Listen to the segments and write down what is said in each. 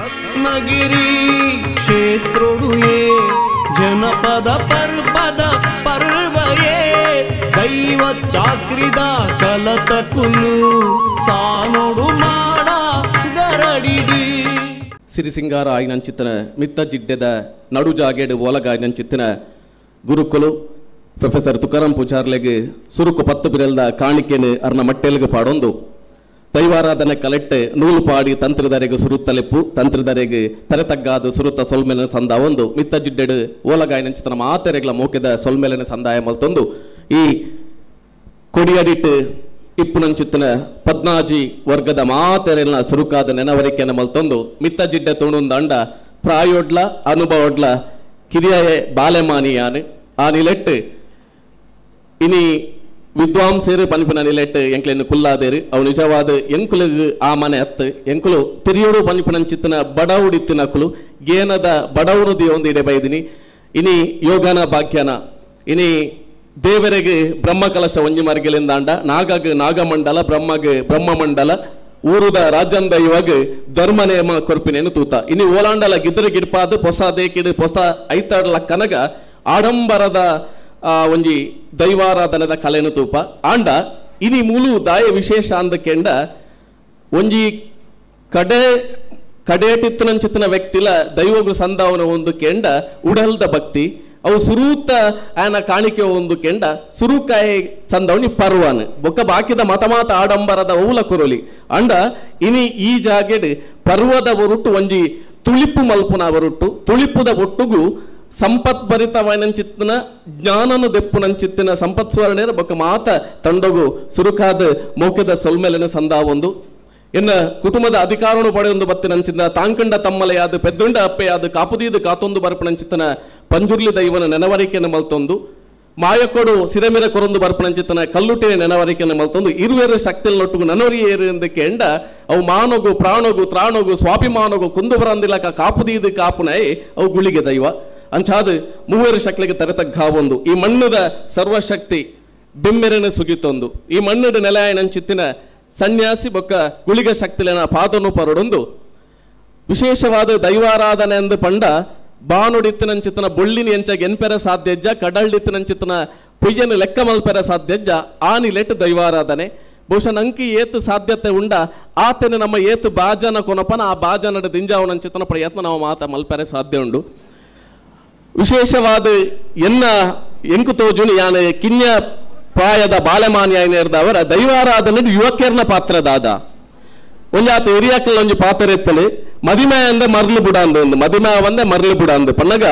ರತ್ನಗಿರಿ ಕ್ಷೇತ್ರೊಡುಯೇ ಜನಪದ ಪರ್ವದ ಪರ್ವಯೇ ದೈವ ಚಾಕ್ರಿದ ಕಲತಕುಲು ಸಾನೋಡು ಮಾಡ ಗರಡಿಡಿ ಸಿರಿಸಿಂಗಾರ ಆಯ್ನಂಚಿತ್ತನ ಮಿತ್ತ ಜಿಡ್ಡೆದ ನಡು ಜಾಗೇಡು ಓಲಗಾಯ್ನಂಚಿತ್ತಿನ ಗುರುಕುಲು ಪ್ರೊಫೆಸರ್ ತುಕಾರಾಮ್ ಪೂಜಾರ್ಲೆಗೆ ಸುರುಕು 10 ಬಿರಲ್ದ ಕಾಣಿಕೆನು ಅರ್ನ ಮಟ್ಟೆಲ್ಗೆ ಪಾಡೊಂದು ದೈವಾರಾಧನೆ ಕಲೆಟ್ಟೆ ನೂಲು ಪಾಡಿ ತಂತ್ರದರೆಗೆ ಸುರುತ್ತಲೆಪ್ಪು ತಂತ್ರದರೆಗೆ ತರೆತಗ್ಗಾದು ಸುರುತ್ತ ಸೊಲ್ಮೆಲನ ಸಂದ ಒಂದು ಮಿತ್ತ ಜಿಡ್ಡೆಡು ಓಲಗಾಯ್ನಂಚಿತ್ತನ ಮಾತೆರೆಗ್ಲ ಮೋಕೆದ ಸೊಲ್ಮೆಲನ ಸಂದಾಯ ಮಲ್ತೊಂದು ಈ ಕೊಡಿಯಡಿಟ್ಟು ಇಪ್ಪುನಂಚಿತ್ತಿನ ಪದ್ನಾಜಿ ವರ್ಗದ ಮಾತೆರೆಲ್ನ ಸುರುಕಾದ ನೆನವರಿಕೆಯನ್ನು ಮಲ್ತೊಂದು ಮಿತ್ತ ಜಿಡ್ಡೆ ತುಣುಂದ ಅಂಡ ಪ್ರಾಯೋಡ್ಲ ಅನುಭವಡ್ಲ ಕಿರಿಯೆ ಬಾಲೆಮಾನಿಯಾನು ಆ ನಿಲೆಟ್ಟು ಇನಿ ವಿದ್ವಾಂಸರು ಪನಿಪಿನ ನಿಲೆಟ್ಟು ಎಂಕ್ಲೆನ್ನು ಕುಲ್ಲಾದೇರು ಅವು ನಿಜವಾದ ಎಂಕುಲಿಗೆ ಆ ಮನೆ ಹತ್ತು ಎಂಕುಲು ತಿರಿಯೋಡು ಪನಿಪಿನಂಚಿತ್ತಿನ ಬಡವುಡಿತ್ತಿನ ಕುಲು ಗೇನದ ಬಡವನುದಿ ಒಂದು ಇಡೆ ಬೈದಿನಿ ಇನಿ ಯೋಗನ ಭಾಗ್ಯನ ಇನಿ ದೇವರಿಗೆ ಬ್ರಹ್ಮಕಲಶ ಒಂಜಿ ಮರ್ಗೆಲಿಂದ ಅಂಡ ನಾಗಗೆ ನಾಗಮಂಡಲ ಬ್ರಹ್ಮಗೆ ಬ್ರಹ್ಮಮಂಡಲ ಊರುದ ರಾಜಂದ ಇವಾಗ ಧರ್ಮ ನೇಮ ಕೊರ್ಪಿನೇನು ತೂತ ಇನಿ ಓಲಾಂಡಲ ಗಿದ್ರ ಗಿಡ್ಪಾದ ಹೊಸ ದೇಕಿಡು ಹೊಸ ಐತಾಡ್ಲ ಕನಗ ಆಡಂಬರದ ಒಂಜಿ ದೈವಾರಾಧನದ ಕಲೆನು ತೂಪ ಆಂಡ ಇನಿ ಮೂಲು ದಾಯ ವಿಶೇಷ ಅಂದಕೆಂಡ ಒಂಜಿ ಕಡೇಟಿತ್ತನಂಚಿತ್ತಿನ ವ್ಯಕ್ತಿಲ ದೈವಗಳು ಸಂದಾವನ ಒಂದು ಕೆಂಡ ಉಡಲ್ದ ಭಕ್ತಿ ಅವು ಸುರೂತ ಆನ ಕಾಣಿಕೆ ಒಂದು ಕೆಂಡ ಸುರುಕಾಯಿ ಸಂದವನಿ ಪರ್ವಾನ್ ಬೊಕ್ಕ ಬಾಕಿದ ಮತಮಾತ ಆಡಂಬರದ ಔಲ ಕುರುಲಿ ಅಂಡ ಇನಿ ಈ ಜಾಗೆಡ್ ಪರ್ವದ ಒರುಟು ಒಂಜಿ ತುಳಿಪು ಮಲ್ಪುನ ಒರುಟು ತುಳಿಪುದ ಒಟ್ಟುಗು ಸಂಪತ್ ಭರಿತವೈನಂಚಿತ್ತಿನ ಜ್ಞಾನನು ದೆಪ್ಪುನಂಚಿತ್ತಿನ ಸಂಪತ್ ಸ್ವರ್ಣೇರ ಬೊಕ್ಕ ಮಾತ ತಂಡಗು ಸುರುಕಾದ ಮೋಕೆದ ಸೊಲ್ಮೆಲೆನ ಸಂದಾ ಒಂದು ಇನ್ನು ಕುಟುಂಬದ ಅಧಿಕಾರನು ಪಡೆಯೊಂದು ಬತ್ತಿನಂಚಿಂದ ತಾಂಕಂಡ ತಮ್ಮಲೆಯಾದ ಪೆದ್ದುಂಡ ಅಪ್ಪೆಯಾದ ಕಾಪುದೀದು ಕಾತೊಂದು ಬರ್ಪಣಂಚಿತ್ತನ ಪಂಜುರ್ಲಿ ದೈವನ ನೆನವರಿಕೆಯನ್ನು ಮಲ್ತೊಂದು ಮಾಯಕೊಡು ಸಿರಮಿರ ಕೊರೊಂದು ಬರ್ಪಣಂಚಿತ್ತನ ಕಲ್ಲುಟಿನ ನೆನವರಿಕೆಯನ್ನು ಮಲ್ತೊಂದು ಇರುವೇರು ಶಕ್ತಿಲ್ ನೊಟ್ಟುಗು ನನೊರಿಯೇರು ಎಂದಕ್ಕೆ ಎಂಡ ಅವು ಮಾನೊಗು ಪ್ರಾಣೊಗು ತ್ರಾಣೊಗು ಸ್ವಾಭಿಮಾನೊಗು ಕುಂದು ಬರಂದಿಲಕ ಕಾಪುದೀದು ಕಾಪುನೈ ಅವು ಗುಳಿಗೆ ದೈವ ಅಂಚಾದ ಮೂವರು ಶಕ್ತಿಗೆ ತರೆತಗ್ಗಾವೊಂದು ಈ ಮಣ್ಣದ ಸರ್ವಶಕ್ತಿ ಬೆಮ್ಮೆರನ ಸುಗಿತೊಂದು ಈ ಮಣ್ಣದ ನೆಲೆಯನಂಚಿತ್ತಿನ ಸನ್ಯಾಸಿ ಬೊಕ್ಕ ಗುಳಿಗ ಶಕ್ತಿಲಿನ ಪಾದನು ಪರಡೊಂದು ವಿಶೇಷವಾದ ದೈವಾರಾಧನೆ ಎಂದು ಪಂಡ ಬಾನುಡಿತ್ತಿನಂಚಿತ್ತನ ಬೊಳ್ಳಿನಿ ಎಂಚಾಗ ಎನ್ಪೆರ ಸಾಧ್ಯಜ್ಜ ಕಡಲ್ಡಿತ್ತಿನಂಚಿತ್ತನ ಪುಯ್ಯನು ಲೆಕ್ಕ ಮಲ್ಪೆರ ಸಾಧ್ಯಜ್ಜ ಆನಿಲೆಟ್ ದೈವಾರಾಧನೆ ಬಹುಶಃ ನಂಕಿ ಏತು ಸಾಧ್ಯತೆ ಉಂಡ ಆತನ ನಮ್ಮ ಏತು ಬಾಜನ ಕೊನಪನ ಆ ಬಾಜನದ ದಿಂಜಾವನಂಚಿತ್ತನ ಪ್ರಯತ್ನ ನಾವು ಮಾತ ಮಲ್ಪೆರೆ ಸಾಧ್ಯ ಉಂಡು ವಿಶೇಷವಾದ ಎನ್ನ ಎಂಕು ತೋಜುನಿ ಯಾನೆ ಕಿನ್ಯ ಪ್ರಾಯದ ಬಾಲೆಮಾನ್ಯರ್ದವರ ದೈವಾರಾಧನೆ ಯುವಕರ್ನ ಪಾತ್ರದಾದ ಒಂಜಾತ ಹಿರಿಯಕ್ಕಲ್ಲ ಒಂಜಿ ಪಾತ್ರ ಎತ್ತಲು ಮದಿಮೆ ಅಂದ ಮರ್ಲು ಬುಡ ಅಂದ ಮದಿಮಾ ಒಂದೇ ಮರ್ಲು ಬುಡ ಅಂದ ಪನ್ನಗ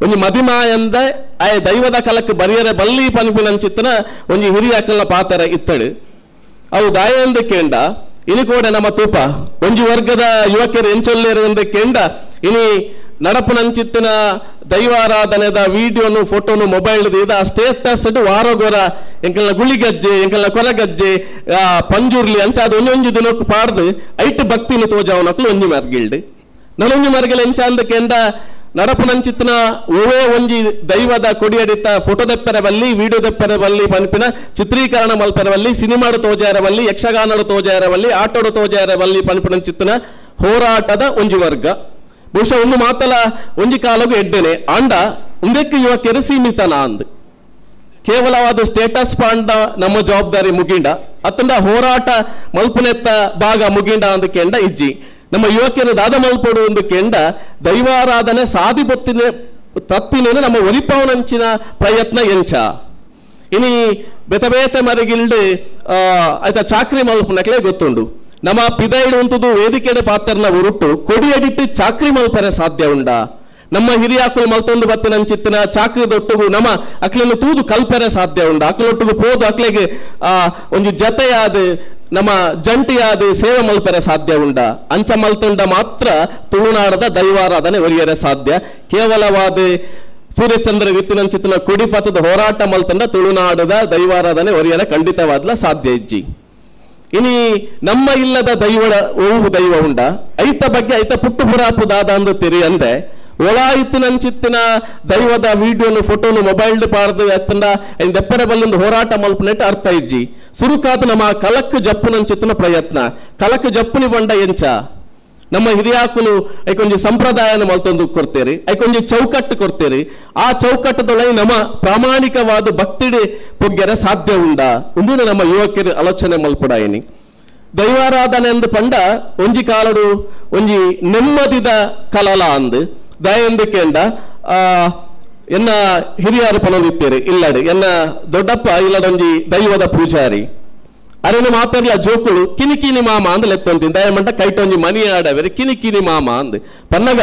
ಒಂಜಿ ಮದಿಮಾ ಅಂದ ಆಯ ದೈವದ ಕಲಕ್ಕೆ ಬರಿಯರೆ ಬಲ್ಲಿ ಪನಿಪಿನಂಚಿತ್ತನ ಒಂಜಿ ಹಿರಿಯಕ್ಕಲ್ಲ ಪಾತ್ರ ಇತ್ತಳು ಅವು ದಾಯ ಎಂದು ಕೇಂಡ ಇನಿ ಕೂಡ ನಮ್ಮ ತೂಪ ಒಂಜಿ ವರ್ಗದ ಯುವಕರು ಎಂಚೊಲ್ಲೇರು ಎಂದು ಕೇಂಡ ಇನಿ ನಡಪುನಂಚಿತ್ತಿನ ದೈವಾರಾಧನೆದ ವಿಡಿಯೋನು ಫೋಟೋನು ಮೊಬೈಲ್ ಇದ ಸ್ಟೇಟಸ್ ವಾರಗೋರ ಎಂಕಲ್ನ ಗುಳಿಗಜ್ಜೆ ಎಂಕಲ್ನ ಕೊರಗಜ್ಜೆ ಪಂಜುರ್ಲಿ ಅಂಚಾದ ಒಂಜೊಂಜಿ ದಿನಕ್ಕೂ ಪಾಡ್ದು ಐಟ್ ಭಕ್ತಿನ ತೋಜಾವನಕ್ಲು ಒಂಜಿ ಮರ್ಗಿಲ್ಡು ನಲೊಂಜಿ ಮರ್ಗಿಲ್ ಎಂಚ ಅಂದಕೆಂಡ ನಡಪುನಂಚಿತ್ತಿನ ಓವೇ ಒಂಜಿ ದೈವದ ಕೊಡಿಯಡಿತ ಫೋಟೋ ದೆಪ್ಪೆರ ಬಲ್ಲಿ ವಿಡಿಯೋ ದೆಪ್ಪೆರ ಬಲ್ಲಿ ಪನ್ಪಿನ ಚಿತ್ರೀಕರಣ ಮಲ್ಪೆರ ಬಲ್ಲಿ ಸಿನಿಮಾಡು ತೋಜಾರ ಬಲ್ಲಿ ಯಕ್ಷಗಾನಡು ತೋಜಾರ ಬಲ್ಲಿ ಆಟೋಡು ತೋಜಾರ ಬಲ್ಲಿ ಪನ್ಪಿನಂಚಿತ್ತಿನ ಹೋರಾಟದ ಒಂಜಿ ವರ್ಗ ಬಹುಶಃ ಒಂದು ಮಾತಲ ಒಂಜಿ ಕಾಲಗೂ ಎಡ್ಡೆನೆ ಅಂಡ ಒಂದಕ್ಕೆ ಯುವಕರು ಸೀಮಿತನ ಅಂದ್ ಕೇವಲವಾದ ಸ್ಟೇಟಸ್ ಪಾಂಡ ನಮ್ಮ ಜವಾಬ್ದಾರಿ ಮುಗಿಂಡ ಅತ್ತಂಡ ಹೋರಾಟ ಮಲ್ಪನೆತ್ತ ಭಾಗ ಮುಗಿಂಡ ಅಂದಕೆಂಡ ಇಜ್ಜಿ ನಮ್ಮ ಯುವಕರು ದಾದ ಮಲ್ಪಡು ಅಂದಕೆಂಡ ದೈವಾರಾಧನೆ ಸಾದಿ ಬೊತ್ತಿನ ತತ್ತಿನ ನಮ್ಮ ಒರಿಪಾವನಂಚಿನ ಪ್ರಯತ್ನ ಎಂಚ ಇನಿ ಬೆತಬೇತೆ ಮರಗಿಲ್ಡು ಆಯ್ತಾ ಚಾಕ್ರಿ ಮಲ್ಪನಕ್ಲೆ ಗೊತ್ತುಂಡು ನಮ್ಮ ಪಿದೈಡು ಅಂತದು ವೇದಿಕೆಡೆ ಪಾತ್ರನ ಉರುಟು ಕೊಡಿಯಡಿಟ್ಟು ಚಾಕ್ರಿ ಮಲ್ಪರೆ ಸಾಧ್ಯ ಉಂಡ ನಮ್ಮ ಹಿರಿಯಾಕುಲು ಮಲ್ತೊಂದು ಬತ್ತಿನಂಚಿತ್ತಿನ ಚಾಕ್ರಿ ದೊಟ್ಟುಗು ನಮ್ಮ ಅಕ್ಲೆನ್ನು ತೂದು ಕಲ್ಪರೆ ಸಾಧ್ಯ ಉಂಡ ಅಕ್ಲೊಟ್ಟುಗು ಪೋದು ಅಕ್ಲೆಗೆ ಒಂಜಿ ಜತೆಯಾದ ನಮ್ಮ ಜಂಟಿಯಾದ ಸೇವೆ ಮಲ್ಪರೆ ಸಾಧ್ಯ ಉಂಡ ಅಂಚ ಮಲ್ತೊಂಡ ಮಾತ್ರ ತುಳುನಾಡದ ದೈವಾರಾಧನೆ ಒರಿಯರೆ ಸಾಧ್ಯ ಕೇವಲವಾದ ಸೂರ್ಯಚಂದ್ರ ವಿತ್ತಿನಂಚಿತ್ತಿನ ಕೊಡಿಪಥದ ಹೋರಾಟ ಮಲ್ತೊಂಡ ತುಳುನಾಡದ ದೈವಾರಾಧನೆ ಒರಿಯರೆ ಖಂಡಿತವಾದ್ಲ ಸಾಧ್ಯ ಇಜ್ಜಿ ಇನಿ ನಮ್ಮ ಇಲ್ಲದ ದೈವದ ಓಹು ದೈವ ಉಂಡ ಐತ ಬಗ್ಗೆ ಐತ ಪುಟ್ಟು ಪುರಾಪು ದಾದ ಅಂದು ತಿರಿ ಅಂದೆ ಒಳಾಯಿತ್ತಿನಂಚಿತ್ತಿನ ದೈವದ ವಿಡಿಯೋನು ಫೋಟೋನು ಮೊಬೈಲ್ ಪಾರ್ದು ಎತ್ತಂಡ ದೆಪ್ಪರೆ ಬಲ್ಲೊಂದು ಹೋರಾಟ ಮಲ್ಪನೆಟ್ ಅರ್ಥ ಇಜ್ಜಿ ಸುರುಕಾದ ನಮ್ಮ ಕಲಕ್ ಜಪ್ಪುನಂಚಿತ್ತಿನ ಪ್ರಯತ್ನ ಕಲಕ್ ಜಪ್ಪುನಿ ಬಂಡ ಎಂಚ ನಮ್ಮ ಹಿರಿಯಾಕುಲು ಐಕೊಂಜಿ ಸಂಪ್ರದಾಯನ ಮಲ್ತೊಂದು ಕೊಡ್ತೇರಿ, ಐಕೊಂಜಿ ಚೌಕಟ್ಟು ಕೊಡ್ತೇರಿ. ಆ ಚೌಕಟ್ಟದೊಳಗೆ ನಮ್ಮ ಪ್ರಾಮಾಣಿಕವಾದ ಭಕ್ತಿಡೆ ಪೊಗ್ಗೆರೆ ಸಾಧ್ಯ ಉಂಡ ಇಂದಿನ ನಮ್ಮ ಯುವಕರು ಆಲೋಚನೆ ಮಲ್ಪಡಾಯಿನಿ. ದೈವಾರಾಧನೆ ಎಂದು ಪಂಡ ಒಂಜಿ ಕಾಲಡು ಒಂಜಿ ನೆಮ್ಮದಿದ ಕಲಲ ಅಂದು ದಯಂದು ಕೇಂಡ ಎನ್ನ ಹಿರಿಯರು ಪನೊಂದಿತ್ತೇರಿ ಇಲ್ಲಡಿ ಎನ್ನ ದೊಡ್ಡಪ್ಪ ಇಲ್ಲಡೊಂಜಿ ದೈವದ ಪೂಜಾರಿ ಅರೇನು ಮಾತಾಡ್ಲ ಜೋಕುಳು ಕಿನಿಕಿನಿ ಮಾಮ ಅಂದ್ ಲೆತ್ತೊಂತೀನಿ ದಯಮಂಟ ಕೈಟೊಂಜಿ ಮನಿ ಆಡವೇರಿ ಕಿನಿಕಿನಿ ಮಾಮ ಅಂದ್ ಪನ್ನಗ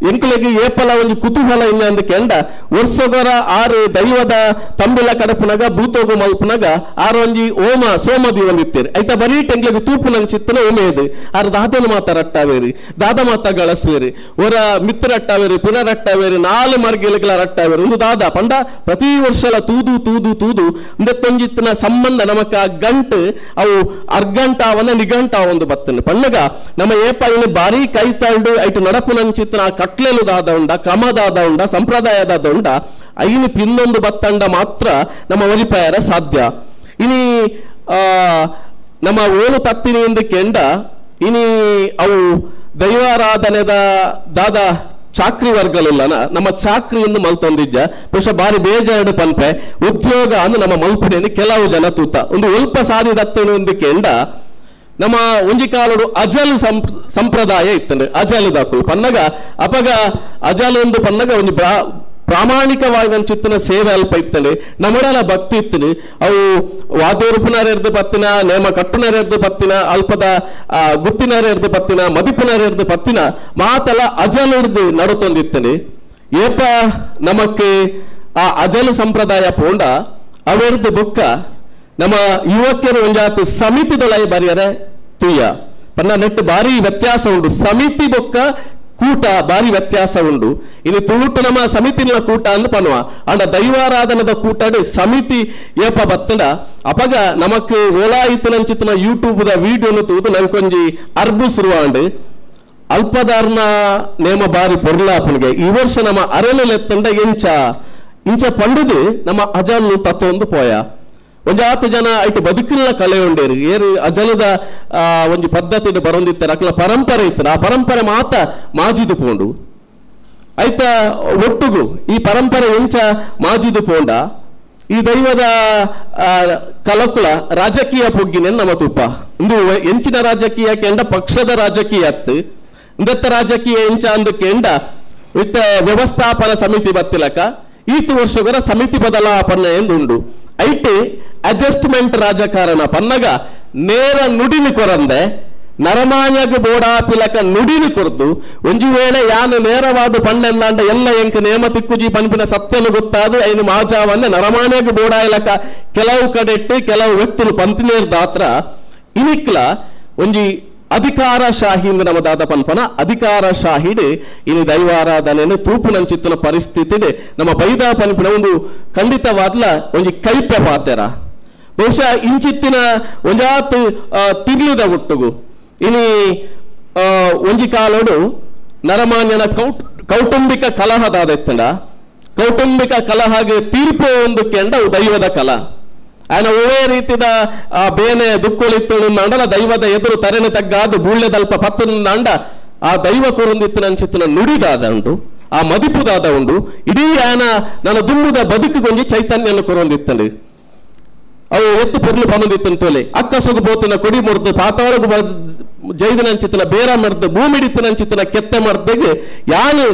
ಎಂಕುಲೆಗೆ ಏಪಲ ಒಂಜಿ ಕುತೂಹಲ ಇನ್ನ ಅಂದ್ ಕೆಂಡ ವರ್ಷಗೊರ ಆರು ದೈವದ ತಂಬಿಲ ಕಡಪುನಗ ಭೂತೋಗು ಮಲ್ಪುನಗ ಆರೊಂಜಿ ಓಮ ಸೋಮದಿ ಒಂದಿತ್ತೇರಿ ಐತ ಬರೀ ಟೆಂಗ್ಲೆಗೆ ತೂಪು ನಂಗೆ ಚಿತ್ತನ ಉಮೇದು ಆರು ದಾದನ ಮಾತ ರಟ್ಟಾವೇರಿ ದಾದ ಮಾತ ಗಳಸ್ವೇರಿ ಒರ ಮಿತ್ರ ರಟ್ಟಾವೇರಿ ಪುನರ್ ರಟ್ಟಾವೇರಿ ನಾಲು ಮರ್ಗೆಲೆಗಳ ರಟ್ಟಾವೇರಿ ಒಂದು ದಾದ ಪಂಡ ಪ್ರತಿ ವರ್ಷಲ ತೂದು ತೂದು ತೂದು ಇಂದತ್ತೊಂಜಿತ್ತಿನ ಸಂಬಂಧ ನಮಕ ಗಂಟು ಅವು ಅರ್ಗಂಟಾವನ್ನ ನಿಘಂಟಾವೊಂದು ಬತ್ತನು ಪನ್ನಗ ನಮ್ಮ ಏಪ ಇನ್ನು ಬಾರಿ ಕೈ ತಳ್ಳು ಐಟು ನಡಪು ನಂಚಿತ್ತಿನ ಕಟ್ಲೆಲು ದಾದ ಉಂಡ ಕ್ರಮದಾದ ಉಂಡ ಸಂಪ್ರದಾಯದಾದ ಉಂಡ ಐನು ಪಿನ್ನೊಂದು ಬತ್ತಂಡ ಮಾತ್ರ ನಮ್ಮ ಒಲಿಪಾಯರ ಸಾಧ್ಯ. ಇನಿ ನಮ್ಮ ಓಲು ತತ್ತಿನಿ ಎಂದು ಕೆಂಡ ಇನಿ ಅವು ದೈವಾರಾಧನೆದ ದಾದ ಚಾಕ್ರಿ ವರ್ಗಲಿಲ್ಲನ ನಮ್ಮ ಚಾಕ್ರಿಯನ್ನು ಮಲ್ತೊಂದಿಜ್ಜ ಬಹುಶಃ ಬಾರಿ ಬೇಜಾರು ಪನ್ಪೆ ಉದ್ಯೋಗ ಅಂದು ನಮ್ಮ ಮಲ್ಪುಡೆಯಲ್ಲಿ ಕೆಲವು ಜನ ತೂತ ಒಂದು ಅಲ್ಪ ಸಾಧಿದತ್ತನು ಎಂದು ಕೆಂಡ ನಮ್ಮ ಒಂಜಿ ಕಾಲಡು ಅಜಲ್ ಸಂಪ್ರದಾಯ ಇತ್ತಂದ್ರೆ ಅಜಲ್ ದಾಕುಲು ಪನ್ನಗ ಅಪಗ ಅಜಲ್ ಎಂದು ಪನ್ನಗ ಒಂದು ಪ್ರಾಮಾಣಿಕವಾಗಿ ಚಿತ್ತನ ಸೇವೆ ಅಲ್ಪ ಇತ್ತಂದ್ರೆ ನಮ್ಮಡೆಲ್ಲ ಭಕ್ತಿ ಇತ್ತನು ಅವು ವಾದೋರುಪುನರೆರ್ದು ಪತ್ತಿನ ನೇಮ ಕಟ್ಟುನರೆರ್ದು ಪತ್ತಿನ ಅಲ್ಪದ ಗುತ್ತಿನರೆರ್ದು ಪತ್ತಿನ ಮದಿಪುನರೆರ್ದು ಪತ್ತಿನ ಮಾತಲ ಅಜಲ್ ಹಿಡ್ದು ನಡುತ್ತೊಂದಿತ್ತನೆ ಏಪ ನಮಕ್ಕೆ ಆ ಅಜಲ್ ಸಂಪ್ರದಾಯ ಪೋಂಡ ಅವೆರ್ದು ಬುಕ್ಕ ನಮ್ಮ ಯುವಕರು ಒಂಜಾತು ಸಮಿತಿದೊಳೈ ಬರೆಯರೆ ತುಯ್ಯ ಪನ್ನ ನೆಟ್ಟು ಬಾರಿ ವ್ಯತ್ಯಾಸ ಉಂಡು ಸಮಿತಿ ಬೊಕ್ಕ ಕೂಟ ಬಾರಿ ವ್ಯತ್ಯಾಸ ಉಂಡು ಇನ್ನು ತುಳುಟು ನಮ್ಮ ಸಮಿತಿನ ಕೂಟ ಅಂದು ಪನ್ನುವ ಅಂಡ ದೈವಾರಾಧನದ ಕೂಟಡು ಸಮಿತಿ ಏಪ ಬತ್ತಂಡ ಅಪಗ ನಮಕ್ ಓಲಾಯಿತು ನಂಚಿತ್ತಿನ ಯೂಟ್ಯೂಬ್ ದ ವಿಡಿಯೋನು ತೂದು ನಂಕೊಂಜಿ ಅರ್ಬು ಸುರುವಾಂಡು ಅಲ್ಪದಾರ್ನ ನೇಮ ಬಾರಿ ಪೊರ್ಲಾಪನಿಗೆ ಈ ವರ್ಷ ನಮ್ಮ ಅರೆಲೆತ್ತಂಡ ಇಂಚ ಪಂಡುದು ನಮ್ಮ ಅಜಲ್ ತತ್ವ ಪೋಯ ಒಂಜಾತು ಜನ ಐಟು ಬದುಕಿನ ಕಲೆ ಉಂಡೇರು ಏರು ಅಜಲದ ಒಂಜಿ ಪದ್ಧತಿ ಬರೊಂದಿತ್ತಾರೆ ಅಕ್ಲ ಪರಂಪರೆ ಇತ್ತಾರೆ ಆ ಪರಂಪರೆ ಮಾತ ಮಾಜಿದು ಪೋಂಡು ಐತ ಒಟ್ಟುಗು ಈ ಪರಂಪರೆ ಎಂಚ ಮಾಜಿದು ಪೋಂಡ ಈ ದೈವದ ಕಲಕುಲ ರಾಜಕೀಯ ಪೊಗ್ಗಿನ ನಮ್ಮ ತುಪ್ಪ ಇಂದು ಎಂಚಿನ ರಾಜಕೀಯ ಕೆಂಡ ಪಕ್ಷದ ರಾಜಕೀಯ ಅತ್ತು ಇಂದತ್ತ ರಾಜಕೀಯ ಎಂಚ ಅಂದು ಕೆಂಡ ಇತ್ತ ವ್ಯವಸ್ಥಾಪನಾ ಸಮಿತಿ ಬತ್ತಿಲಕ ಈತು ವರ್ಷಗಳ ಸಮಿತಿ ಬದಲಾಪನೆ ಎಂದುಂಡು ಐಟೆ ಅಡ್ಜಸ್ಟ್ಮೆಂಟ್ ರಾಜಕಾರಣ ಪನ್ನಗ ನೇರ ನುಡಿನಿ ಕೊರಂದೆ ನರಮಾನ್ಯಗ ಬೋಡಾಪಿಲಕ ನುಡಿನಿ ಕೊರ್ದು ಒಂಜಿ ವೇಳೆ ಯಾನು ನೇರವಾದ ಪಣ್ಣೆಂದಾಂಡ ಎಲ್ಲ ಎಂಕ ನೇಮ ತಿಕ್ಕುಜಿ ಪಂಪಿನ ಸತ್ಯನು ಗೊತ್ತಾದು ಐನು ಮಾಜಾವನ್ನ ನರಮಾನ್ಯಗ ಬೋಡಾಯಿಲಕ ಕೆಲವು ಕಡೆಟ್ಟು ಕೆಲವು ವ್ಯಕ್తులు ಪಂತಿನೇರ್ ದಾತ್ರ ಇನಿಕ್ಲ ಒಂಜಿ ಅಧಿಕಾರಶಾಹಿ ನಮ್ಮ ದಾದ ಪನ್ಪನ ಅಧಿಕಾರಶಾಹಿಡ್ ಇನಿ ದೈವಾರಾಧನೆಯನ್ನು ತೂಪು ನಂಚಿತ್ತಿನ ಪರಿಸ್ಥಿತಿ ನಮ್ಮ ಬೈದಾ ಪನ್ಪಿನ ಒಂದು ಖಂಡಿತವಾದ್ಲ ಒಂಜಿ ಕೈಪೆ ಪಾತೆರ ಬಹುಶಃ ಇಂಚಿತ್ತಿನ ಒಂಜಾತು ತಿರ್ಲಿದ ಒಟ್ಟುಗು ಇನಿ ಒಂಜಿ ಕಾಲೋಡು ನರಮಾನ್ಯನ ಕೌಟುಂಬಿಕ ಕಲಹದಾದೆತ್ತಂಡ ಕೌಟುಂಬಿಕ ಕಲಹಗೆ ತೀರ್ಪು ಒಂದು ಕೆಂಡ ದೈವದ ಕಲ ಆಯ್ನ ಒಳ್ಳೆ ರೀತಿದ ಬೇನೆ ದುಃಖಲಿತ್ತು ಅಂಡಲ ದೈವದ ಎದುರು ತರೆನ ತಗ್ಗಾದು ಬೂಳ್ಳೆದಲ್ಪ ಪತ್ತನ ಅಂಡ ಆ ದೈವ ಕೊರೊಂದಿತ್ತಿನ ಅಂಚಿತ್ತಿನ ನುಡಿದಾದ ಉಂಡು ಆ ಮದಿಪುದಾದ ಉಂಡು ಇಡೀ ಆಯನ ನನ್ನ ದುಮ್ಮುದ ಬದುಕಿಗೊಂಜಿ ಚೈತನ್ಯನ ಕೊರೊಂದಿತ್ತಂಡು ಅವು ಎತ್ತು ಪೊರ್ಲು ಪನೊಂದಿತ್ತನ ತೋಲೆ ಅಕ್ಕಸೊಗು ಬೋತಿನ ಕೊಡಿ ಮುರಿದು ಪಾತಾಳಗು ಜೈದಿನಂಚಿತ್ತಿನ ಬೇರ ಮರ್ದು ಭೂಮಿಡಿತ್ತಿನಂಚಿತ್ತಿನ ಕೆತ್ತೆ ಮರ್ದೆಗೆ ಯಾನು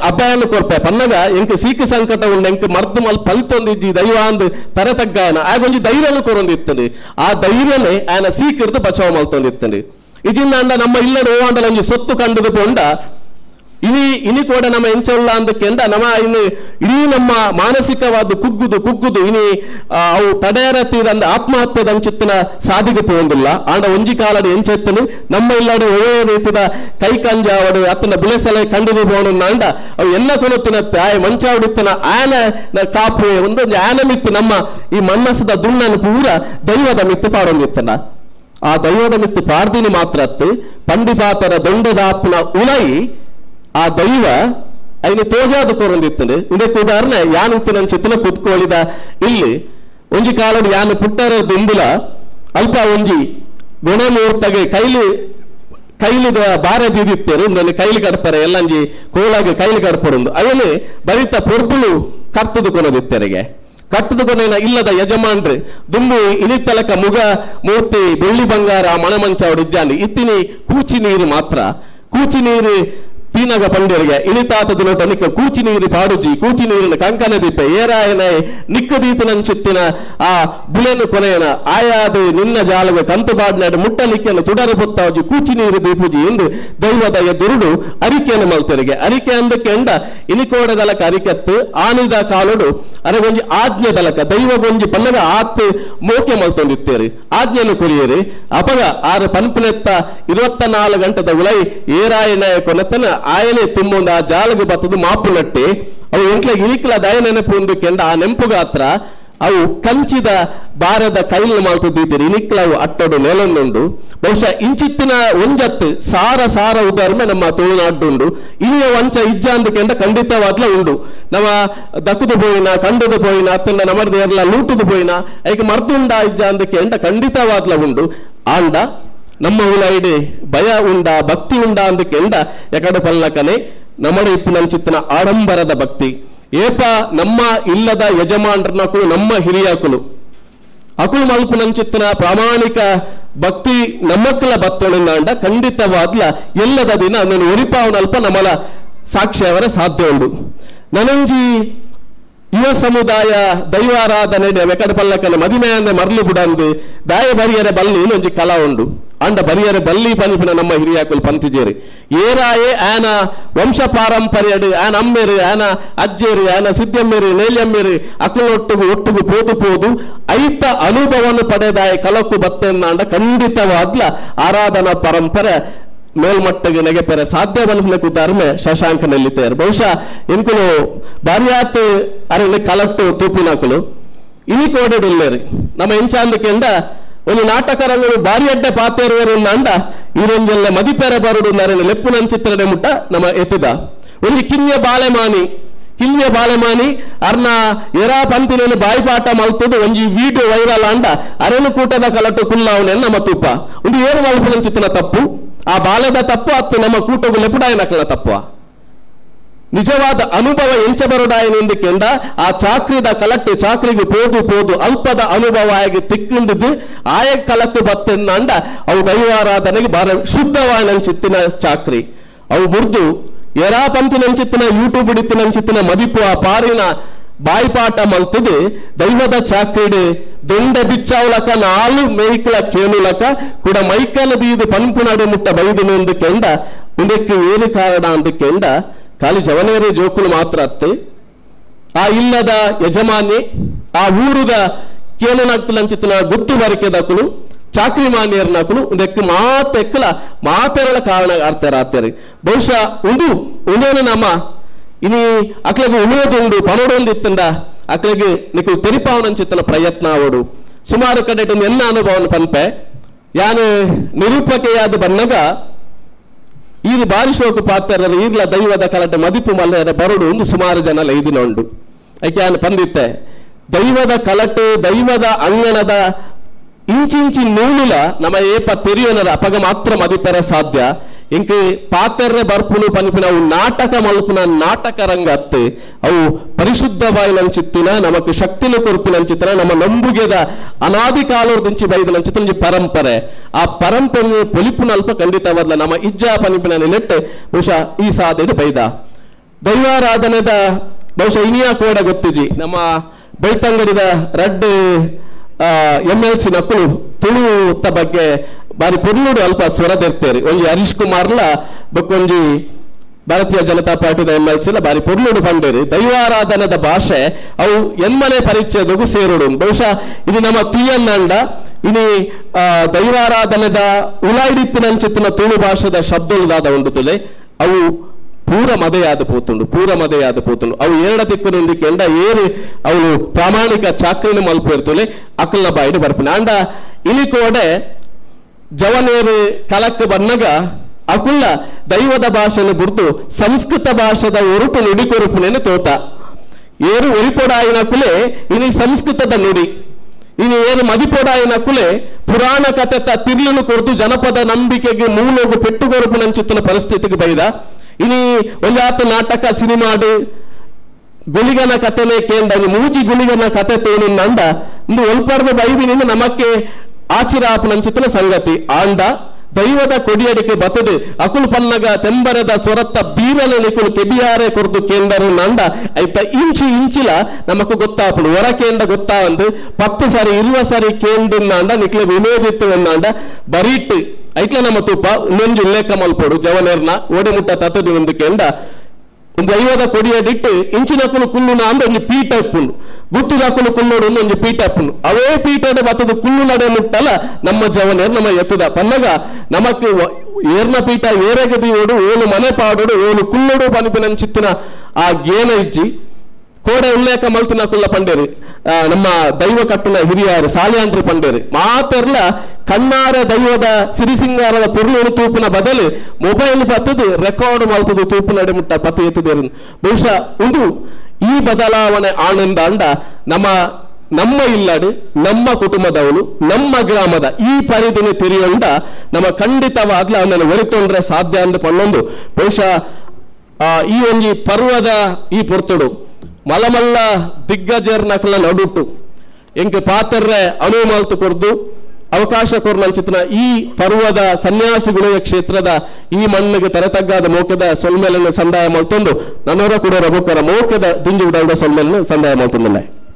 ಅಭಯನ ಕೊರ್ಪೆ ಪನ್ನಗ ಎಂಕ ಸೀಕ ಸಂಕಟ ಉಂಡು ಎಂಕ ಮರ್ದು ಮಲ್ ಪಲ್ತೊಂದಿಜ್ಜಿ ದೈವ ಅಂದು ತರೆ ತಗ್ಗಾಯನ ಆಗೊಂಜಿ ಧೈರ್ಯನು ಕೊರೊಂದಿತ್ತಂಡು ಆ ಧೈರ್ಯನೇ ಆಯನ ಸೀಕಿರ್ದು ಬಚಾವ್ ಮಲ್ತೊಂದಿತ್ತಂಡು ಇಜಿಂದ ಅಂಡ ನಮ್ಮ ಇಲ್ಲದ ಓಂಡಲ ಒಂಜಿ ಸೊತ್ತು ಕಂಡದು ಪೋಂಡ ಇನಿ ಕೂಡ ನಮ್ಮ ಎಂಚಲ್ಲ ಅಂದಕ್ಕೆಂದ ನಮ್ಮ ಇನ್ನು ಇಡೀ ನಮ್ಮ ಮಾನಸಿಕವಾದ ಕುಗ್ಗುದು ಇನಿ ಅವು ತಡೆಯರತ್ತಿದಂದ ಆತ್ಮಹತ್ಯೆದ ಅಂಚಿತ್ತಿನ ಸಾಧಿಗೆ ಪೋಂದಿಲ್ಲ ಆಂಡ ಒಂಜಿ ಕಾಲದ ಎಂಚೆತ್ತನು ನಮ್ಮ ಇಲ್ಲಡೆ ಒಳ್ಳೆ ರೀತಿದ ಕೈ ಕಂಜಾವಡು ಅತ್ತನ ಬಿಳೆಸಲೆ ಕಂಡಿದು ಪೋಣ ಅಂಡ ಅವು ಎಲ್ಲ ಕೊನುತ್ತಿನತ್ತೆ ಆಯ ಮಂಚಾವಡಿತ್ತಿನ ಆಯನ ಕಾಪು ಒಂದು ಆಯನ ಮಿತ್ತು ನಮ್ಮ ಈ ಮನ್ನಸದ ದುಣ್ಣನು ಪೂರ ದೈವದ ಮಿತ್ತು ಪಾಡೊಂದಿತ್ತನ ಆ ದೈವದ ಮಿತ್ತು ಪಾರ್ದಿನಿ ಮಾತ್ರ ಪಂಡಿಪಾತರ ದೊಂಡದಾಪ್ನ ಉಲೈ ಆ ದೈವ ಐನು ತೋಜಾದ ಕೊರೊಂದಿತ್ತಂಡು ಇದಕ್ಕೆ ಉದಾಹರಣೆ ಯಾನ್ ಇತ್ತಿನ ಚಿತ್ತನ ಕುತ್ಕೊಳ್ಳಿದ ಇಲ್ಲಿ ಒಂಜಿ ಕಾಲಡು ಯಾನು ಪುಟ್ಟರ ದಿಂಬುಲ ಅಲ್ಪ ಒಂಜಿ ಗುಣಮೂರ್ತಗೆ ಕೈಲಿ ಕೈಲಿದ ಬಾರದಿತ್ತೇರು ಇಂದೊಂದು ಕೈಲಿ ಕಡ್ಪರೆ ಎಲ್ಲಂಜಿ ಕೋಲಾಗಿ ಕೈಲಿ ಕಡ್ಪಡುಂದು ಅವಲ್ಲಿ ಬರಿತ ಪೊರ್ಬುಳು ಕರ್ತದು ಕೊನದಿತ್ತೆರಿಗೆ ಕಟ್ಟದ ಕೊನೆಯ ಇಲ್ಲದ ಯಜಮಾನ್ರಿ ದುಂಬು ಇನಿತ್ತಲಕ ಮುಗ ಮೂರ್ತಿ ಬೆಳ್ಳಿ ಬಂಗಾರ ಮಣಮಂಚ ಅವಡು ಇಜ್ಜಾಂಡಿ ಇತ್ತಿನಿ ಕೂಚಿ ನೀರು ಮಾತ್ರ ಕೂಚಿ ನೀರು ತೀನಗ ಪಂಡ್ಯರಿಗೆ ಇಳಿತಾತದ ನೋಟ ನಿಕ್ಕ ಕೂಚಿ ನೀರು ಪಾಡುಜಿ ಕೂಚಿ ನೀರಿನ ಕಂಕನ ದೀಪ ಏರಾಯನ ನಿಕ್ಕದೀತು ನಂಚಿತ್ತಿನ ಆ ಬುಲೆನು ಕೊನೆಯನ ಆಯಾದು ನಿನ್ನ ಜಾಲಗ ಕಂತು ಬಾಡ್ನಾಡು ಮುಟ್ಟಲಿಕ್ಕೆಯನ್ನು ತುಡರು ಬೊತ್ತಾಜಿ ಕೂಚಿ ನೀರು ದೀಪುಜಿ ಎಂದು ದೈವದ ಎದುರುಡು ಅರಿಕೆಯನ್ನು ಮಲ್ತರಿಗೆ ಅರಿಕೆ ಅಂದಕ್ಕೆ ಎಂಡ ಇನಿಕೋಡದಲಕ ಅರಿಕೆತ್ತು ಆನಿದ ಕಾಲುಡು ಅರಗೊಂಜಿ ಆಜ್ಞೆ ದಲಕ ದೈವಗೊಂಜಿ ಪಲ್ಲಗ ಆತ್ ಮೋಕೆ ಮಲ್ತೊಂದಿತ್ತೇರಿ ಆಜ್ಞೆಯನ್ನು ಕೊರಿಯರಿ ಅಪಗ ಆರು ಪನ್ಪನೆತ್ತ 24 ಗಂಟದ ಉಳೈ ಏರಾಯನ ಕೊನೆತನ ಆಯನೆ ತುಂಬೊಂದು ಆ ಜಾಲಗೆ ಬತ್ತದು ಮಾಪು ನಟ್ಟಿ ಅವು ಎಂಟ್ಲ ಇನಿಕ್ಲ ದಯ ನೆನಪು ಒಂದಕ್ಕೆಂಡ ಆ ನೆಂಪುಗಾತ್ರ ಅವು ಕಂಚಿದ ಬಾರದ ಕೈಲು ಮಾಡ್ತಿದ್ದೀರಿ ಇನಿಕ್ಲವು ಅಟ್ಟೋಡು ನೆಲೊಂದುಂಡು ಬಹುಶಃ ಇಂಚಿತ್ತಿನ ಒಂಜತ್ತು ಸಾರ ಉದಾಹರಣೆ ನಮ್ಮ ತುಳುನಾಡುಂಡು ಇನಿಯ ವಂಚ ಇಜ್ಜ ಅಂದಕ್ಕೆಂಡ ಖಂಡಿತವಾದ್ಲ ಉಂಡು ನಮ್ಮ ದಕ್ಕದು ಪೋಯಿನ ಕಂಡದು ಪೋಯಿನ ಅತ್ತನ್ನ ನಮ್ಮದು ಎಲ್ಲ ಲೂಟದು ಪೋಯಿನ ಐಕೆ ಮರ್ದುಂಡ ಇಜ್ಜ ಅಂದಕ್ಕೆಂಡ ಖಂಡಿತವಾದ್ಲ ಉಂಡು ಆಂಡ ನಮ್ಮ ಉಲೈಡೆ ಭಯ ಉಂಡ ಭಕ್ತಿ ಉಂಡ ಅಂದಕ್ಕೆಂಡ ಎಕಡೆ ಪಲ್ಲಕನೆ ನಮ್ಮಡೆ ಇಪ್ಪು ನಂಚಿತ್ತಿನ ಆಡಂಬರದ ಭಕ್ತಿ ಏಪ ನಮ್ಮ ಇಲ್ಲದ ಯಜಮಾನ್ರನಕುಲು ನಮ್ಮ ಹಿರಿಯಕುಲು ಅಕುಲು ಮಲ್ಪು ನಂಚಿತ್ತಿನ ಪ್ರಾಮಾಣಿಕ ಭಕ್ತಿ ನಮ್ಮಕ್ಕಲ ಬತ್ತೊಳಿಂದ ಖಂಡಿತವಾದ್ಲ ಎಲ್ಲದ ದಿನ ನಾನು ಒರಿಪಾವನಲ್ಪ ನಮ್ಮಲ ಸಾಕ್ಷ್ಯವರ ಸಾಧ್ಯ ಉಂಡು ನನಂಜಿ ಯುವ ಸಮುದಾಯ ದೈವಾರಾಧನೆ ವೆಕಡ ಪಲ್ಲಕನ ಮದಿಮೆ ಅಂದೆ ಮರಳು ಬಿಡಂದು ದಾಯ ಬರಿಯರೆ ಬಲ್ಲಿ ಒಂಜಿ ಕಲಾ ಉಂಡು ಅಂಡ ಬರಿಯರೆ ಬಲ್ಲಿ ಪನಿಪಿನ ನಮ್ಮ ಹಿರಿಯಾಕುಲು ಪಂತಿಜೇರಿ ಏರಾಯೇ ಆನ ವಂಶ ಪಾರಂಪರ್ಯಡು ಆನ ಅಮ್ಮೇರು ಆನ ಅಜ್ಜೇರು ಆನ ಸಿದ್ದಮ್ಮೇರು ನೇಲ್ಯಮ್ಮೇರು ಅಕುಲೊಟ್ಟುಗು ಪೋದು ಐತ ಅನುಭವವನ್ನು ಪಡೆದಾಯ ಕಲಕು ಬತ್ತೆಂದ ಖಂಡಿತವಾದ್ಲ ಆರಾಧನಾ ಪರಂಪರೆ ಮೇಲ್ಮಟ್ಟಗೆ ನೆಗೆಪೆರೆ ಸಾಧ್ಯವನ್ನ ಕುತಾರ್ಮೆ ಶಶಾಂಕ ನೆಲ್ಲಿತೇರು ಬಹುಶಃ ಇಂಕುಲು ಬಾರಿಯಾತ್ ಅರಣ್ಯ ಕಲಟ್ಟು ತೂಪಿನಾಕುಲು ಇನಿ ಕೋಡೆಡುಲ್ಲೇರಿ ನಮ್ಮ ಇಂಚಾಂದಕ್ಕೆಂಡ ಒಂದು ನಾಟಕ ರಂಗಗಳು ಬಾರಿ ಅಡ್ಡೆ ಪಾತೇರುವರು ಅಂಡ ಈರೊಂಜೆಲ್ಲ ಮದಿಪೆರ ಬರುಡು ನರೇನ ಲೆಪ್ಪು ನಂಚಿತ್ರಡೆ ಮುಟ್ಟ ನಮ್ಮ ಎತ್ತದ ಒಂದು ಕಿನ್ಯ ಬಾಳೆಮಾನಿ ಅರ್ನ ಎರಾ ಪಂತಿನಲ್ಲಿ ಬಾಯಿಪಾಠ ಮಲ್ತದು ಒಂಜಿ ವಿಡಿಯೋ ವೈರಲ್ ಅಂಡ ಅರೆನು ಕೂಟದ ಕಲಟ್ಟು ಕುಲ್ಲಾವನೆ ನಮ್ಮ ತುಪ್ಪ ಒಂದು ಏನು ಮಲ್ಪು ನಂಚಿತ್ತಿನ ತಪ್ಪು ಆ ಬಾಲ್ಯದ ತಪ್ಪು ಅತ್ತು ನಮ್ಮ ಕೂಟಗು ಲೆಪುಡಾಯನಕಲ ತಪ್ಪು ನಿಜವಾದ ಅನುಭವ ಎಂಚಬರುಡಾಯನೆಂದಕ್ಕೆಂಡ ಆ ಚಾಕ್ರಿದ ಕಲಟ್ಟು ಚಾಕ್ರಿಗೆ ಪೋದು ಅಲ್ಪದ ಅನುಭವ ಆಗಿ ತಿಕ್ಕಿಂಡಿದ್ದು ಆಯ ಕಲಕ್ಕೆ ಬತ್ತೆಂದ ಅವು ದೈವಾರಾಧನೆಗೆ ಬಾರ ಶುದ್ಧವಾಯನಂಚಿತ್ತಿನ ಚಾಕ್ರಿ ಅವು ಮುರ್ದು ಎರಾ ಪಂತಿನಂಚಿತ್ತಿನ ಯೂಟ್ಯೂಬ್ ಹಿಡಿತಿನಂಚಿತ್ತಿನ ಮದಿಪು ಆ ಪಾರಿನ ಬಾಯಿಪಾಠ ಮಲ್ತದು ದೈವದ ಚಾಕ್ರಿಡು ದೊಂಡ ಬಿಚ್ಚಾವಲಕ 4 ಮೇಯ್ಕಳ ಕೇಳುಲಕ ಕೂಡ ಮೈಕಲ ಬೀದು ಪಂಪುನಡೆ ಮುಟ್ಟ ಬೈದನು ಎಂದಕ್ಕೆಂಡ ಇದಕ್ಕೆ ಏನು ಕಾರಣ ಅಂದಕ್ಕೆಂಡ ಖಾಲಿ ಜವನೇರಿ ಜೋಕುಲು ಮಾತ್ರ ಅತ್ತೆ ಆ ಇಲ್ಲದ ಯಜಮಾನಿ ಆ ಊರುದ ಕೇಳನಕ್ಕಲಂಚಿತ್ತಿನ ಗುತ್ತು ಬರಿಕೆದಕುಲು ಚಾಕ್ರಿ ಮಾನ್ಯರ್ನಕುಲು ಇದಕ್ಕೆ ಮಾತೆಕ್ಕಲ ಮಾತೆರಳ ಕಾರಣ ಆರ್ತಾರಿ ಬಹುಶಃ ಉಂಡೇನು ನಮ್ಮ ಇನಿ ಅಕ್ಲಗೆ ಉಳಿಯೋದುಂಡು ಪನೋಡೊಂದಿತ್ತಂಡ ಅಕ್ಲಗೆ ನಿಖು ತೆರಿಪಾವನಂಚಿತ್ತನ ಪ್ರಯತ್ನ ಅವಡು ಸುಮಾರು ಕಡೆ ಎನ್ನ ಅನುಭವನ ಪನ್ಪೆ ಯಾನು ನಿರೂಪಕೆಯಾದ ಬನ್ನಗ ಈಗ ಬಾರಿ ಶೋಕು ಪಾತ್ರ ಈಗ್ಲ ದೈವದ ಕಲಟ ಮದಿಪು ಮಲ್ಲ ಬರುಡು ಒಂದು ಸುಮಾರು ಜನ ಲೈದಿನ ಉಂಡು ಯಾಕೆ ಯಾನು ಪಂದಿತ್ತೆ ದೈವದ ಕಲಟು ದೈವದ ಅಂಗಣದ ಇಂಚಿಂಚಿ ನೂಲಿಲ ನಮ್ಮ ಏಪ ತೆರಿಯೋನರ ಅಪಗ ಮಾತ್ರ ಮದಿಪೆರ ಸಾಧ್ಯ ಇಂಕ ಪಾತೆರ್ರೆ ಬರ್ಪುನು ಪನಿಪಿನ ಅವು ನಾಟಕ ಮಲ್ಪುನ ನಾಟಕ ರಂಗ ಅತ್ತು ಅವು ಪರಿಶುದ್ಧವಾಯಿನಂಚಿತ್ತಿನ ನಮಕ್ ಶಕ್ತಿನ ಕೊರ್ಪಿನಂಚಿತ್ತಿನ ನಮ್ಮ ನಂಬುಗೆದ ಅನಾದಿ ಕಾಲೋರ್ದಿಂಚಿ ಬೈದನಂಚಿತ್ತಿನ ಪರಂಪರೆ ಆ ಪರಂಪರೆ ಪೊಲಿಪುನ ಅಲ್ಪ ಖಂಡಿತವಾದ್ಲ ನಮ್ಮ ಇಜ್ಜಾ ಪನಿಪಿನ ನೆಟ್ಟು ಬಹುಶಃ ಈ ಸಾಧೆಡು ಬೈದ ದೈವಾರಾಧನೆದ ಬಹುಶಃ ಇನಿಯಾ ಕೋಡ ಗೊತ್ತಿಜಿ ನಮ್ಮ ಬೆಳ್ತಂಗಡಿದ ರಡ್ MLC ನಕುಲು ತುಳುತ್ತ ಬಗ್ಗೆ ಬಾರಿ ಪುರ್ಲುಡು ಅಲ್ಪ ಸ್ವರದಿರ್ತೇರಿ ಒಂಜಿ ಹರೀಶ್ ಕುಮಾರ್ಲ ಬಕ್ಕೊಂಜಿ ಭಾರತೀಯ ಜನತಾ ಪಾರ್ಟಿದ MLC ಬಾರಿ ಪುರ್ಲುಡು ಪಂಡೇರಿ ದೈವಾರಾಧನದ ಭಾಷೆ ಅವು ಎನ್ಮನೆ ಪರಿಚಯದಗೂ ಸೇರುಡು ಬಹುಶಃ ಇದು ನಮ್ಮ ತುಯ್ಯನ್ನಂಡ ಇನಿ ದೈವಾರಾಧನದ ಉಲಾಯಿಡಿತ್ತಿನಂಚಿತ್ತಿನ ತುಳು ಭಾಷೆದ ಶಬ್ದಲುದಾದ ಉಂಡು ತುಲೆ ಅವು ಪೂರ ಮದೆಯಾದ ಪೋತುಂಡು ಅವು ಏರಡ ತಿಕ್ಕುನಿಂದಿಕ್ಕೆಂಡ ಏರು ಅವಳು ಪ್ರಾಮಾಣಿಕ ಚಾಕ್ರಿನ ಮಲ್ಪು ಇರ್ತುಲೆ ಅಕಲ್ನ ಬಾಯಿಡು ಬರ್ಪಿನ ಅಂಡ ಇಲಿ ಕೋಡೆ ಜವನೇರು ಕಲಕ್ಕೆ ಬನ್ನಗ ಅಕುಲ್ಲ ದೈವದ ಭಾಷೆಯನ್ನು ಬಿಡ್ತು ಸಂಸ್ಕೃತ ಭಾಷೆದ ಒರುಟು ನುಡಿ ಕೊರುಪುನೇನು ತೋತ ಏರು ಒರಿಪೊಡಾಯಿನ ಕುಲೆ ಇನಿ ಸಂಸ್ಕೃತದ ನುಡಿ ಇನಿ ಏರು ಮದಿಪೊಡಾಯಿನ ಕುಲೆ ಪುರಾಣ ಕಥೆ ತಿರ್ಲಿನ ಕೊರತು ಜನಪದ ನಂಬಿಕೆಗೆ ಮೂಲೋಗು ಪೆಟ್ಟುಗೊರಪು ನಂಚಿತ್ತಿನ ಪರಿಸ್ಥಿತಿಗೆ ಬೈದ ಇನಿ ಒಂಜಾತ ನಾಟಕ ಸಿನಿಮಾಡು ಗುಳಿಗನ ಕಥೆನೇ ಕೇಂದ್ರ ಮೂಜಿ ಗುಳಿಗನ ಕಥೆ ತೇನು ನಂಡ ಇಂದು ಒಲ್ಪರ್ದ ಬೈಬಿನಿಂದ ನಮಕ್ಕೆ ಆಚಿರಾಪು ನಂಚಿತ್ತಿನ ಸಂಗತಿ ಆಂಡ ದೈವದ ಕೊಡಿಯಡಿಕೆ ಬತದು ಅಕುಲು ಪನ್ನಗ ತೆಂಬರದ ಸೊರತ್ತ ಬೀರಲೆ ನಿಕುಲು ಕೆಬಿಯಾರೆ ಕೊರತು ಕೇಂದ್ರ ನಂಡ ಐತ ಇಂಚಿಲ ನಮಕ್ ಗೊತ್ತಾಪುಡು ಹೊರಕೇಂದ ಗೊತ್ತಾವಂದು 10 ಸಾರಿ 20 ಸಾರಿ ಕೇಂದ್ರ ನಿಕ್ಲೆ ವಿನೋದಿತ್ತು ಎನ್ನಾಂಡ ಬರೀಟ್ ಐಟ್ಲ ನಮ್ಮ ತೂಪ ಇನ್ನೊಂದು ಉಲ್ಲೇಖ ಮಲ್ಪೋಡು ಜವನೇರ್ನ ಓಡೆ ಮುಟ್ಟ ತತ್ತದು ಒಂದು ಕೇಂದ್ರ ಒಂದು ದೈವದ ಕೊಡಿಯಡಿಟ್ಟು ಇಂಚಿನಕುಲು ಕುಲ್ಲುನ ಅಂದ್ರೆ ಒಂದು ಪೀಠ ಇಪ್ಪುಂಡು ಗುತ್ತುದಾಕುಲು ಕುಲ್ಲೋಡು ಒಂದು ಪೀಠ ಇಪ್ಪುಂಡು ಅವೇ ಪೀಠದ ಬತ್ತದ ಕುಲ್ಲು ನಡೆ ಮುಟ್ಟಲ್ಲ ನಮ್ಮ ಜವನೇರ್ ನಮ್ಮ ಎತ್ತದ ಪನ್ನಗ ನಮಕ್ ಏರ್ನ ಪೀಠ ಏರಗದಿ ಓಡು ಓಲು ಮನೆ ಪಾಡೋಡು ಓಲು ಕುಲ್ಲೋಡು ಪನಿಪಿನಂಚಿತ್ತಿನ ಆ ಗೇನ ಇಜ್ಜಿ ಕೋಡೆ ಉಲ್ಲೇಖ ಮಲ್ತಿನ ಕುಲ್ಲ ಪಂಡೇರಿ ನಮ್ಮ ದೈವ ಕಟ್ಟಿನ ಹಿರಿಯರು ಸಾಲಿಯಾಂಡ್ರಿ ಪಂಡೇರಿ ಮಾತೆರ್ಲ ಕಣ್ಣಾರ ದೈವದ ಸಿರಿಸಿಂಗಾರದ ಪುರ್ಲು ತೂಪಿನ ಬದಲು ಮೊಬೈಲ್ ಬತ್ತದು ರೆಕಾರ್ಡ್ ಮಲ್ತದು ತೂಪು ನಡೆ ಮುಟ್ಟ ಪತ್ತು ಎತ್ತದೇರು ಬಹುಶಃ ಒಂದು ಈ ಬದಲಾವಣೆ ಆನಂದ ಅಂಡ ನಮ್ಮ ಇಲ್ಲಡು ನಮ್ಮ ಕುಟುಂಬದವಳು ನಮ್ಮ ಗ್ರಾಮದ ಈ ಪರಿಧಿನ ತಿರಿಯೊಂಡ ನಮ್ಮ ಖಂಡಿತವಾಗ್ಲೂ ಅವನನ್ನು ಒರಿತೊಂಡ್ರೆ ಸಾಧ್ಯ ಅಂದು ಪಣ್ಣೊಂದು ಬಹುಶಃ ಈ ಒಂಜಿ ಪರ್ವದ ಈ ಪೊರ್ತುಡು ಮಲಮಲ್ಲ ದಿಗ್ಗಜರ್ ನಕಲ ನಡುಟು ಎಂಕೆ ಪಾತೆರ್ರೆ ಅನುವು ಮಲ್ತು ಕೊರ್ದು ಅವಕಾಶ ಕೊರ್ನಂಚಿತನ ಈ ಪರ್ವದ ಸನ್ಯಾಸಿಗುಳುವ ಕ್ಷೇತ್ರದ ಈ ಮಣ್ಣಿಗೆ ತರತಗ್ಗಾದ ಮೋಕೆದ ಸೊಲ್ಮೇಲನ್ನು ಸಂದಾಯ ಮಲ್ತೊಂದು ನನ್ನವರ ಕೂಡ ರಬುಕರ ಮೋಕೆದ ದಿಂಜಿ ಉಡಲ್ದ ಸೊಲ್ಮೇಲನ್ನು ಸಂದಾಯ ಮಲ್ತೊಂದಿಲ್ಲ